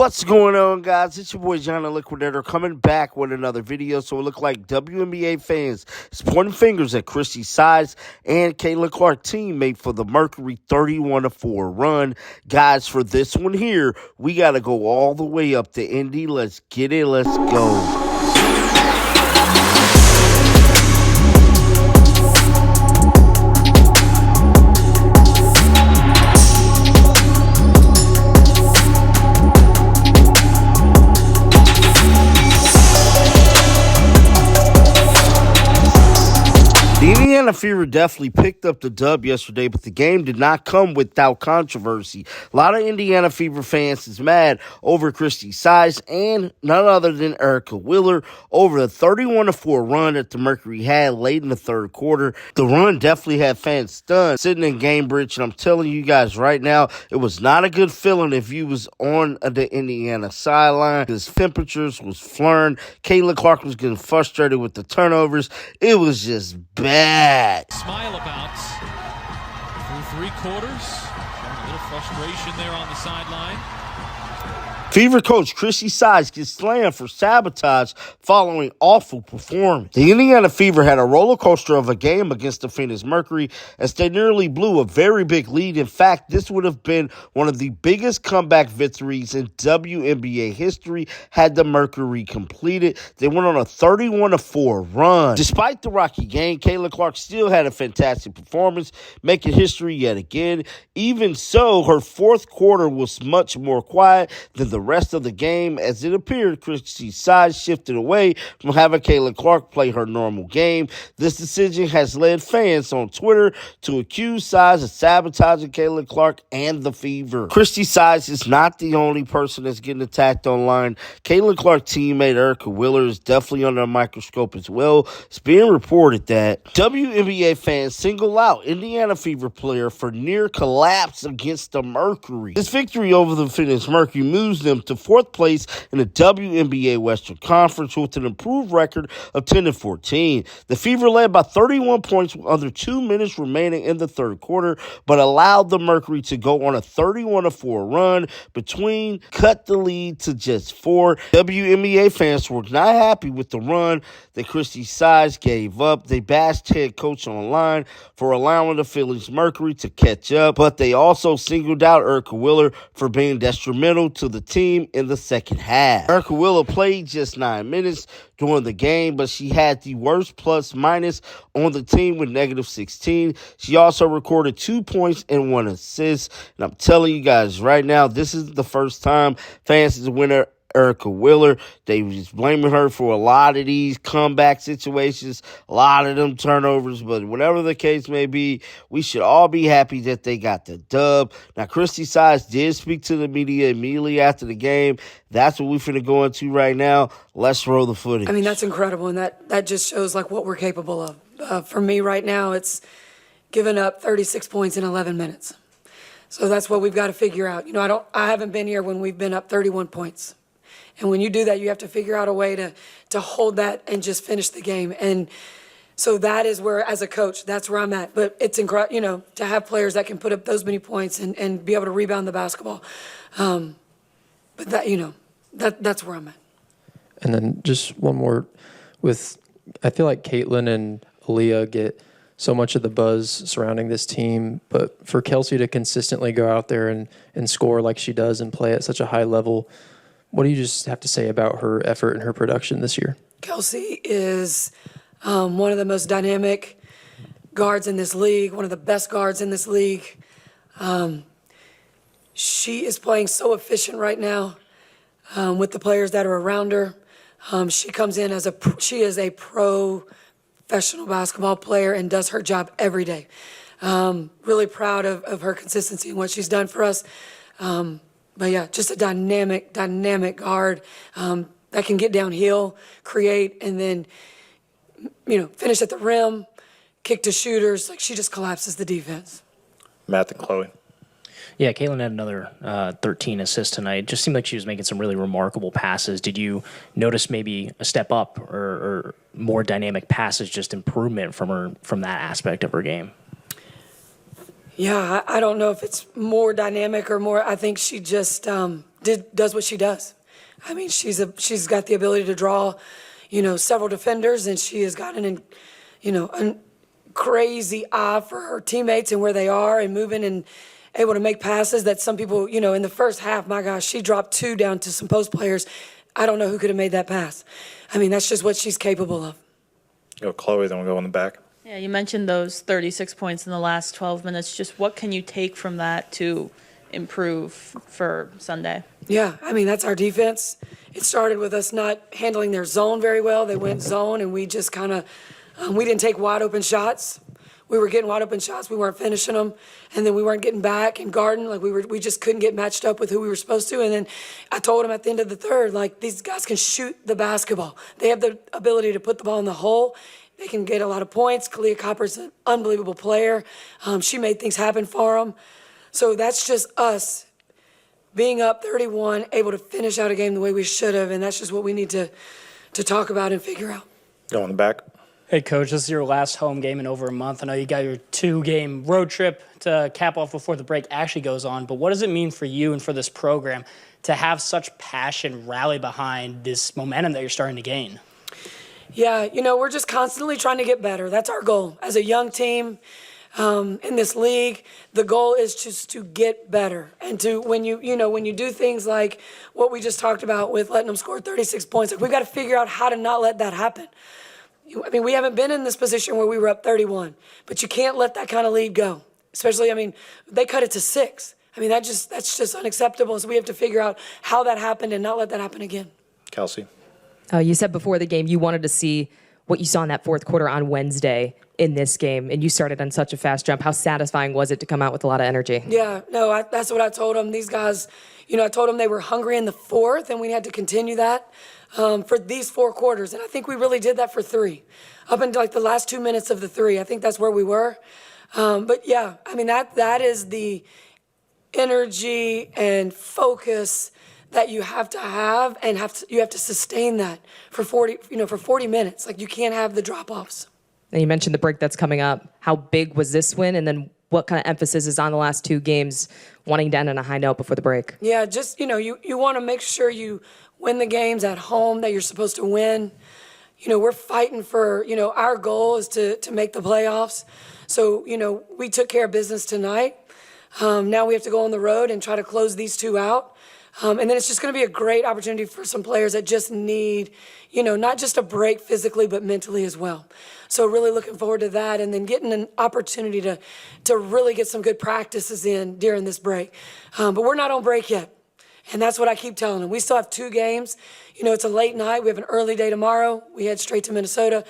What's going on, guys? It's your boy John the Liquidator coming back with another video. So it looked like WNBA fans is pointing fingers at Christie's size and Caitlin Clark teammate for the Mercury 31-4 run. Guys, for this one here, we got to go all the way up to Indy. Let's get it. Let's go. The Indiana Fever definitely picked up the dub yesterday, but the game did not come without controversy. A lot of Indiana Fever fans is mad over Christie's size and none other than Erica Wheeler over the 31-4 run that the Mercury had late in the third quarter. The run definitely had fans stunned sitting in Gamebridge, and I'm telling you guys right now, it was not a good feeling if you was on the Indiana sideline because temperatures was flaring. Caitlin Clark was getting frustrated with the turnovers. It was just bad. Smile about through three quarters. Showing a little frustration there on the sideline. Fever coach Christie Sides gets slammed for sabotage following awful performance. The Indiana Fever had a roller coaster of a game against the Phoenix Mercury as they nearly blew a very big lead. In fact, this would have been one of the biggest comeback victories in WNBA history had the Mercury completed. They went on a 31-4 run. Despite the rocky game, Caitlin Clark still had a fantastic performance, making history yet again. Even so, her fourth quarter was much more quiet than the rest of the game, as it appeared Christie's side shifted away from having Caitlin Clark play her normal game. This decision has led fans on Twitter to accuse Sides of sabotaging Caitlin Clark and the Fever. Christie Sides is not the only person that's getting attacked online. Caitlin Clark teammate Erica Wheeler is definitely under a microscope as well. It's being reported that WNBA fans single out Indiana Fever player for near collapse against the Mercury. This victory over the Phoenix Mercury moves them to fourth place in the WNBA Western Conference with an improved record of 10-14. The Fever led by 31 points with under 2 minutes remaining in the third quarter, but allowed the Mercury to go on a 31-4 run between, cut the lead to just 4. WNBA fans were not happy with the run that Christie Sides gave up. They bashed head coach online for allowing the Phillies Mercury to catch up, but they also singled out Erica Wheeler for being detrimental to the team in the second half. Erica Wheeler played just 9 minutes during the game, but she had the worst plus-minus on the team with -16. She also recorded 2 points and 1 assist. And I'm telling you guys right now, this is the first time fans is winner Erica Wheeler. They was blaming her for a lot of these comeback situations, a lot of them turnovers, but whatever the case may be, we should all be happy that they got the dub. Now, Christie Sides did speak to the media immediately after the game. That's what we're finna go into right now. Let's roll the footage. I mean, that's incredible, and that just shows like what we're capable of. For me right now, it's giving up 36 points in 11 minutes. So that's what we've got to figure out. You know, I haven't been here when we've been up 31 points. And when you do that, you have to figure out a way to hold that and just finish the game. And so that is where, as a coach, that's where I'm at. But it's incredible, you know, to have players that can put up those many points and be able to rebound the basketball. But that, you know, that's where I'm at. And then just one more I feel like Caitlin and Aaliyah get so much of the buzz surrounding this team, but for Kelsey to consistently go out there and score like she does and play at such a high level, what do you just have to say about her effort and her production this year? Kelsey is one of the most dynamic guards in this league, one of the best guards in this league. She is playing so efficient right now with the players that are around her. She comes in she is a professional basketball player and does her job every day. Really proud of her consistency and what she's done for us. But yeah, just a dynamic guard that can get downhill, create, and then, you know, finish at the rim, kick to shooters. Like, she just collapses the defense. Matt and Chloe. Yeah, Caitlin had another 13 assists tonight. It just seemed like she was making some really remarkable passes. Did you notice maybe a step up or more dynamic passes, just improvement from that aspect of her game? Yeah, I don't know if it's more dynamic or more. I think she just does what she does. I mean, she's got the ability to draw, several defenders, and she has got a crazy eye for her teammates and where they are and moving and able to make passes that some people, in the first half, my gosh, she dropped 2 down to some post players. I don't know who could have made that pass. I mean, that's just what she's capable of. Go Chloe, then we'll go in the back. Yeah, you mentioned those 36 points in the last 12 minutes. Just what can you take from that to improve for Sunday? Yeah, I mean, that's our defense. It started with us not handling their zone very well. They went zone, and we just kind of we didn't take wide open shots. We were getting wide open shots. We weren't finishing them, and then we weren't getting back and guarding. Like we just couldn't get matched up with who we were supposed to. And then I told them at the end of the third, like, these guys can shoot the basketball. They have the ability to put the ball in the hole. They can get a lot of points. Kalia Copper's an unbelievable player. She made things happen for them. So that's just us being up 31, able to finish out a game the way we should have, and that's just what we need to talk about and figure out. Go in the back. Hey, Coach, this is your last home game in over a month. I know you got your 2-game road trip to cap off before the break actually goes on, but what does it mean for you and for this program to have such passion rally behind this momentum that you're starting to gain? Yeah, we're just constantly trying to get better. That's our goal. As a young team in this league, the goal is just to get better. And to when you do things like what we just talked about with letting them score 36 points, like, we've got to figure out how to not let that happen. I mean, we haven't been in this position where we were up 31, but you can't let that kind of lead go. Especially, I mean, they cut it to 6. I mean, that's just unacceptable. So we have to figure out how that happened and not let that happen again. Kelsey. You said before the game you wanted to see what you saw in that fourth quarter on Wednesday in this game, and you started on such a fast jump. How satisfying was it to come out with a lot of energy? Yeah, no, that's what I told them. These guys, I told them they were hungry in the fourth, and we had to continue that for these 4 quarters. And I think we really did that for 3. Up until like the last 2 minutes of the 3, I think that's where we were. But yeah, I mean, that is the energy and focus that you have to have, and you have to sustain that for 40 minutes. Like, you can't have the drop-offs. And you mentioned the break that's coming up. How big was this win? And then what kind of emphasis is on the last 2 games, wanting to end on a high note before the break? Yeah, just, you want to make sure you win the games at home that you're supposed to win. We're fighting for, our goal is to make the playoffs. So, we took care of business tonight. Now we have to go on the road and try to close these 2 out. And then it's just going to be a great opportunity for some players that just need, not just a break physically, but mentally as well. So really looking forward to that, and then getting an opportunity to really get some good practices in during this break. But we're not on break yet. And that's what I keep telling them. We still have 2 games. It's a late night. We have an early day tomorrow. We head straight to Minnesota,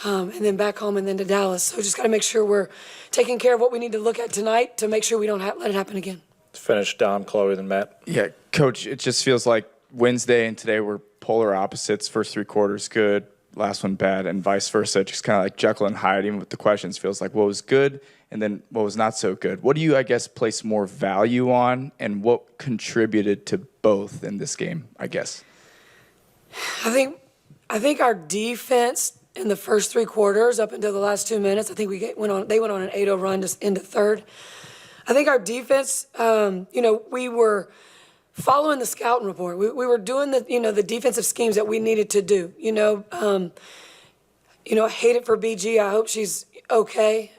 and then back home and then to Dallas. So just got to make sure we're taking care of what we need to look at tonight to make sure we don't let it happen again. Finish Dom, Chloe, then Matt. Yeah, Coach, it just feels like Wednesday and today were polar opposites. First 3 quarters good, last one bad, and vice versa. Just kind of like Jekyll and Hyde, even with the questions, feels like what was good and then what was not so good. What do you, I guess, place more value on, and what contributed to both in this game, I guess? I think our defense in the first 3 quarters up until the last 2 minutes, I think they went on an 8-0 run just into third. I think our defense, we were following the scouting report. We were doing the defensive schemes that we needed to do. I hate it for BG. I hope she's okay.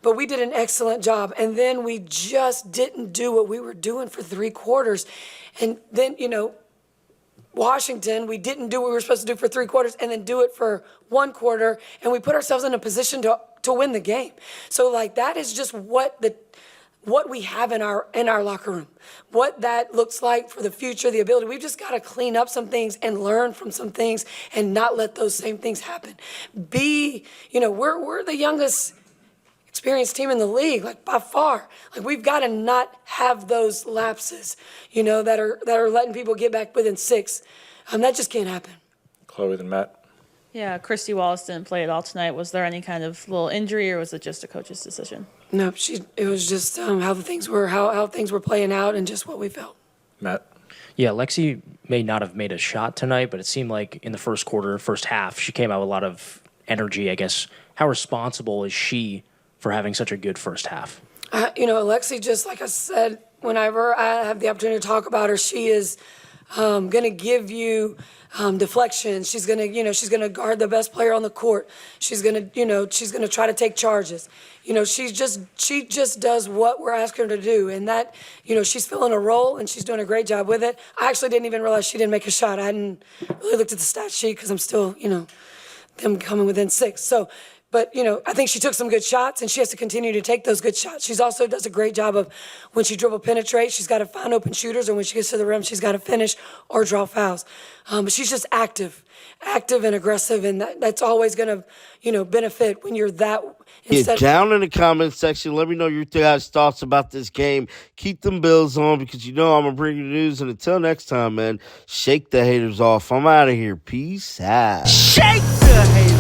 But we did an excellent job. And then we just didn't do what we were doing for 3 quarters. And then, Washington, we didn't do what we were supposed to do for 3 quarters and then do it for 1 quarter. And we put ourselves in a position to win the game. So, like, that is just what we have in our locker room, what that looks like for the future, the ability. We've just got to clean up some things and learn from some things and not let those same things happen. We're the youngest experienced team in the league, like, by far. Like, we've got to not have those lapses, that are letting people get back within 6. That just can't happen. Chloe, then Matt. Yeah, Christie Wallace didn't play at all tonight. Was there any kind of little injury, or was it just a coach's decision? No, it was just how things were playing out and just what we felt. Matt. Yeah, Lexi may not have made a shot tonight, but it seemed like in the first quarter, first half, she came out with a lot of energy, I guess. How responsible is she for having such a good first half? Alexi, just like I said, whenever I have the opportunity to talk about her, she is going to give you deflections. She's going to, she's going to guard the best player on the court. She's going to, she's going to try to take charges. She just does what we're asking her to do. And that, she's filling a role and she's doing a great job with it. I actually didn't even realize she didn't make a shot. I hadn't really looked at the stat sheet because I'm still, them coming within 6. So, but, I think she took some good shots, and she has to continue to take those good shots. She's also does a great job of when she dribble penetrate, she's got to find open shooters, and when she gets to the rim, she's got to finish or draw fouls. But she's just active and aggressive, and that's always going to, benefit when you're that. Get down in the comment section. Let me know your guys' thoughts about this game. Keep them Bills on because I'm going to bring you the news. And until next time, man, shake the haters off. I'm out of here. Peace out. Shake the haters.